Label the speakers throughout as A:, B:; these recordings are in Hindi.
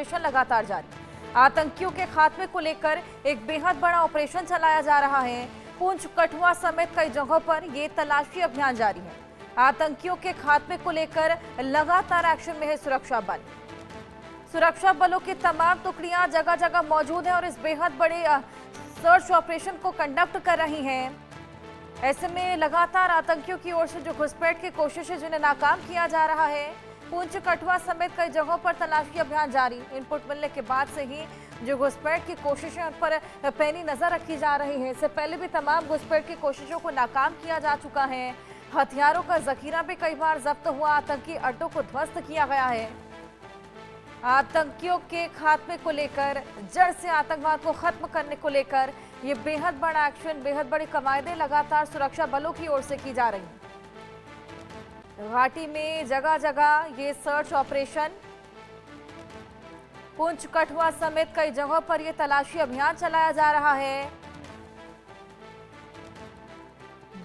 A: ऑपरेशन लगातार जारी। आतंकियों के खात्मे को लेकर एक बेहद बड़ा ऑपरेशन चलाया जा रहा है। पुंछ, कठुआ समेत कई जगहों पर ये तलाशी अभियान जारी है। आतंकियों के खात्मे को लेकर लगातार एक्शन में है सुरक्षा बल। सुरक्षा बलों की तमाम टुकड़ियां जगह जगह मौजूद हैं और इस बेहद बड़े सर्च ऑपरेशन को कंडक्ट कर रही हैं। ऐसे में लगातार आतंकियों की ओर से जो घुसपैठ की कोशिशें जिन्हें नाकाम किया जा रहा है। पुंछ, कठुआ समेत कई जगहों पर तलाशी अभियान जारी। इनपुट मिलने के बाद से ही जो घुसपैठ की कोशिशें उन पर पैनी नजर रखी जा रही है। इससे पहले भी तमाम घुसपैठ की कोशिशों को नाकाम किया जा चुका है। हथियारों का जखीरा भी कई बार जब्त हुआ। आतंकी अड्डों को ध्वस्त किया गया है। आतंकियों के खात्मे को लेकर, जड़ से आतंकवाद को खत्म करने को लेकर ये बेहद बड़ा एक्शन, बेहद बड़ी कवायदें लगातार सुरक्षा बलों की ओर से की जा रही हैं। घाटी में जगह जगह ये सर्च ऑपरेशन, पुंछ, कठुआ समेत कई जगहों पर यह तलाशी अभियान चलाया जा रहा है।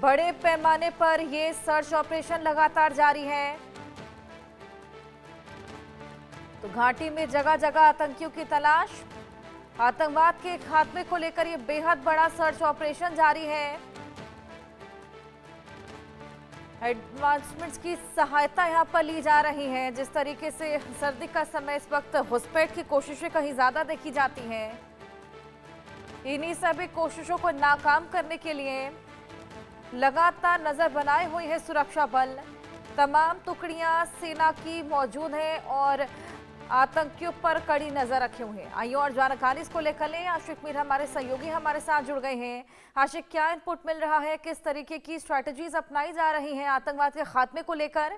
A: बड़े पैमाने पर यह सर्च ऑपरेशन लगातार जारी है। तो घाटी में जगह जगह आतंकियों की तलाश, आतंकवाद के खात्मे को लेकर यह बेहद बड़ा सर्च ऑपरेशन जारी है। एडवांसमेंट्स की सहायता यहां पर ली जा रही है। जिस तरीके से सर्दी का समय इस वक्त घुसपैठ की कोशिशें कहीं ज्यादा देखी जाती हैं, इन्हीं सभी कोशिशों को नाकाम करने के लिए लगातार नजर बनाए हुए है सुरक्षा बल। तमाम टुकड़ियां सेना की मौजूद हैं और आतंकियों पर कड़ी नजर रखे हुए हैं। आइए और जानकारी इसको लेकर लें। आशिक मीर हमारे सहयोगी हमारे साथ जुड़ गए हैं। आशिक, क्या इनपुट मिल रहा है, किस तरीके की स्ट्रैटेजीज अपनाई जा रही हैं आतंकवाद के खात्मे को लेकर?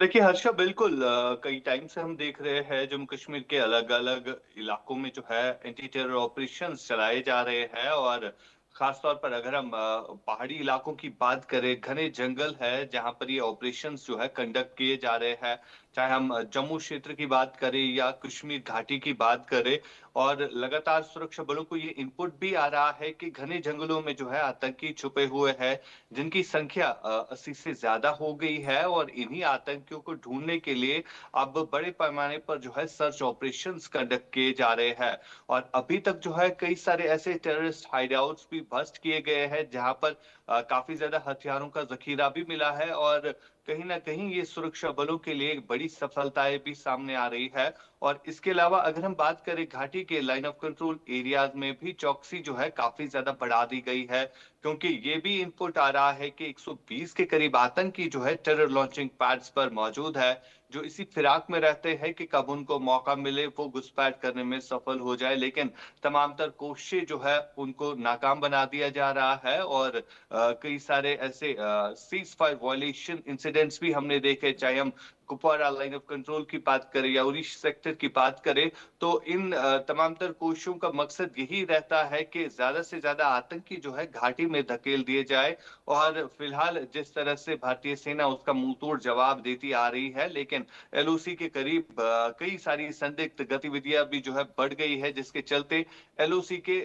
B: देखिए हर्षा, बिल्कुल कई टाइम से हम देख रहे हैं जम्मू कश्मीर के अलग अलग इलाकों में जो है एंटी टेरर ऑपरेशंस चलाए जा रहे हैं। और खासतौर पर अगर हम पहाड़ी इलाकों की बात करें, घने जंगल है जहां पर ये ऑपरेशंस जो है कंडक्ट किए जा रहे हैं। चाहे हम जम्मू क्षेत्र की बात करें या कश्मीर घाटी की बात करें, और लगातार सुरक्षा बलों को ये इनपुट भी आ रहा है कि घने जंगलों में जो है आतंकी छुपे हुए हैं, जिनकी संख्या 80 से ज्यादा हो गई है। और इन्हीं आतंकियों को ढूंढने के लिए अब बड़े पैमाने पर जो है सर्च ऑपरेशंस कंडक्ट किए जा रहे हैं। और अभी तक जो है कई सारे ऐसे टेररिस्ट हाइडआउट्स भी ध्वस्त किए गए हैं जहां पर काफी ज्यादा हथियारों का जखीरा भी मिला है। और कहीं ना कहीं ये सुरक्षा बलों के लिए एक बड़ी सफलताएं भी सामने आ रही है। और इसके अलावा अगर हम बात करें, घाटी के लाइन ऑफ कंट्रोल एरियाज में भी चौकसी जो है काफी ज्यादा बढ़ा दी गई है, क्योंकि ये भी इनपुट आ रहा है कि 120 के करीब आतंकी जो है टेरर लॉन्चिंग पैड्स पर मौजूद है, जो इसी फिराक में रहते हैं कि कब उनको मौका मिले वो घुसपैठ करने में सफल हो जाए। लेकिन तमाम तर कोशिशें जो है उनको नाकाम बना दिया जा रहा है। और कई सारे ऐसे सीज फायर वॉयलेशन इंसिडेंट्स भी हमने देखे, चाहे हम कुपवाड़ा लाइन ऑफ कंट्रोल की बात करें या उरी सेक्टर की बात करें। तो इन तमाम तर कोशिशों का मकसद यही रहता है कि ज्यादा से ज्यादा आतंकी जो है घाटी में धकेल दिए जाए। और फिलहाल जिस तरह से भारतीय सेना उसका मुंहतोड़ जवाब देती आ रही है, लेकिन एलओसी के करीब कई सारी संदिग्ध गतिविधियां भी जो है बढ़ गई है, जिसके चलते एलओसी के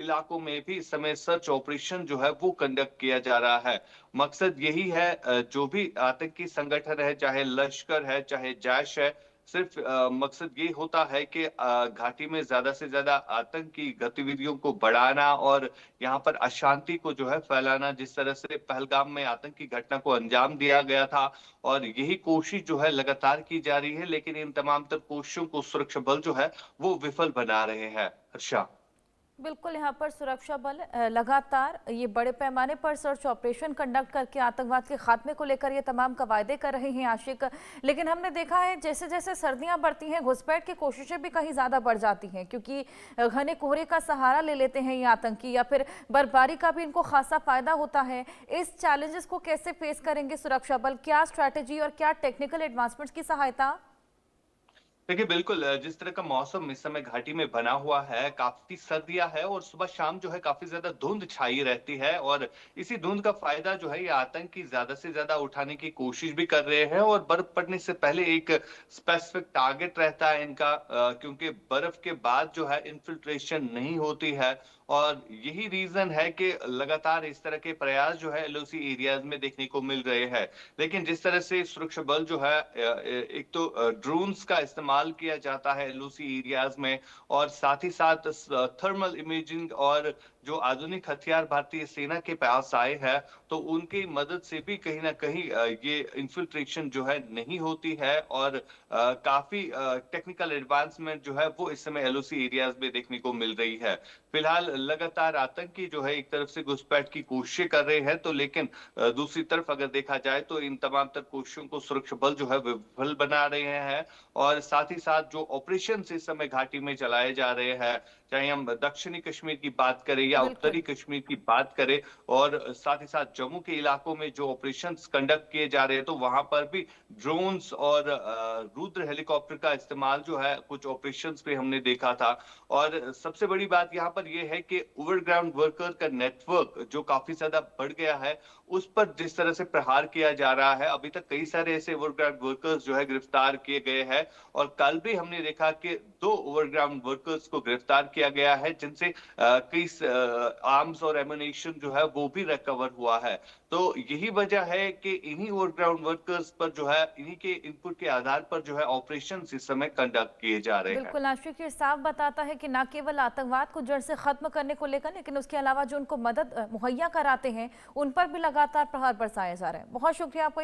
B: इलाकों में भी इस समय सर्च ऑपरेशन जो है वो कंडक्ट किया जा रहा है। मकसद यही है, जो भी आतंकी संगठन है, चाहे लश्कर है चाहे जैश है, सिर्फ मकसद ये होता है कि घाटी में ज्यादा से ज्यादा आतंकी गतिविधियों को बढ़ाना और यहाँ पर अशांति को जो है फैलाना, जिस तरह से पहलगाम में आतंकी घटना को अंजाम दिया गया था। और यही कोशिश जो है लगातार की जा रही है, लेकिन इन तमाम तर कोशिशों को सुरक्षा बल जो है वो विफल बना रहे हैं। हर्षा,
A: बिल्कुल, यहाँ पर सुरक्षा बल लगातार ये बड़े पैमाने पर सर्च ऑपरेशन कंडक्ट करके आतंकवाद के खात्मे को लेकर ये तमाम कवायदे कर रहे हैं आशिक। लेकिन हमने देखा है जैसे जैसे सर्दियां बढ़ती हैं, घुसपैठ की कोशिशें भी कहीं ज़्यादा बढ़ जाती हैं, क्योंकि घने कोहरे का सहारा ले लेते हैं ये आतंकी, या फिर बर्फबारी का भी इनको खासा फायदा होता है। इस चैलेंजेस को कैसे फेस करेंगे सुरक्षा बल? क्या स्ट्रैटेजी और क्या टेक्निकल एडवांसमेंट्स की सहायता?
B: देखिए बिल्कुल, जिस तरह का मौसम इस समय घाटी में बना हुआ है, काफी सर्दियां है और सुबह शाम जो है काफी ज्यादा धुंध छाई रहती है। और इसी धुंध का फायदा जो है ये आतंकी ज्यादा से ज्यादा उठाने की कोशिश भी कर रहे हैं। और बर्फ पड़ने से पहले एक स्पेसिफिक टारगेट रहता है इनका, क्योंकि बर्फ के बाद जो है इन्फिल्ट्रेशन नहीं होती है और यही रीजन है कि लगातार इस तरह के प्रयास जो है एलओसी एरियाज में देखने को मिल रहे हैं। लेकिन जिस तरह से सुरक्षा बल जो है एक तो ड्रोन्स का इस्तेमाल किया जाता है एलओसी एरियाज में, और साथ ही साथ थर्मल इमेजिंग और जो आधुनिक हथियार भारतीय सेना के पास आए हैं, तो उनकी मदद से भी कहीं ना कहीं ये इन्फिल्ट्रेशन जो है नहीं होती है, और काफी टेक्निकल एडवांसमेंट जो है वो इस समय एलओसी एरियाज में देखने को मिल रही है। फिलहाल लगातार आतंकी जो है एक तरफ से घुसपैठ की कोशिशें कर रहे हैं, तो लेकिन दूसरी तरफ अगर देखा जाए तो इन तमाम तर कोशिशों को सुरक्षा बल जो है विफल बना रहे हैं, और साथ ही साथ जो ऑपरेशन इस समय घाटी में चलाए जा रहे हैं, चाहे हम दक्षिणी कश्मीर की बात करें या
A: बिल्कुल।
B: उत्तरी कश्मीर की बात करें, और साथ ही साथ जम्मू के इलाकों में जो ऑपरेशंस कंडक्ट किए जा रहे हैं, तो वहां पर भी ड्रोन्स और रुद्र हेलीकॉप्टर का इस्तेमाल जो है कुछ ऑपरेशंस पे हमने देखा था। और सबसे बड़ी बात यहाँ पर यह है कि ओवरग्राउंड वर्कर का नेटवर्क जो काफी ज्यादा बढ़ गया है, उस पर जिस तरह से प्रहार किया जा रहा है, अभी तक कई सारे ऐसे ओवरग्राउंड वर्कर्स जो है गिरफ्तार किए गए हैं, और कल भी हमने देखा कि 2 ओवरग्राउंड वर्कर्स को गिरफ्तार किया गया है, जिनसे कई आर्म्स और एमुनेशन जो है वो भी रिकवर हुआ है। तो यही वजह है कि इन्हीं ओवरग्राउंड वर्कर्स पर जो है, इन्हीं के इनपुट के आधार पर जो है ऑपरेशन इस समय कंडक्ट किए जा रहे हैं।
A: बिल्कुल, आशिक, ये साफ बताता है कि न केवल आतंकवाद को जड़ से खत्म करने को लेकर, लेकिन उसके अलावा जो उनको मदद मुहैया कराते हैं उन पर भी लगातार प्रहार बरसाए जा रहे हैं। बहुत शुक्रिया आपका।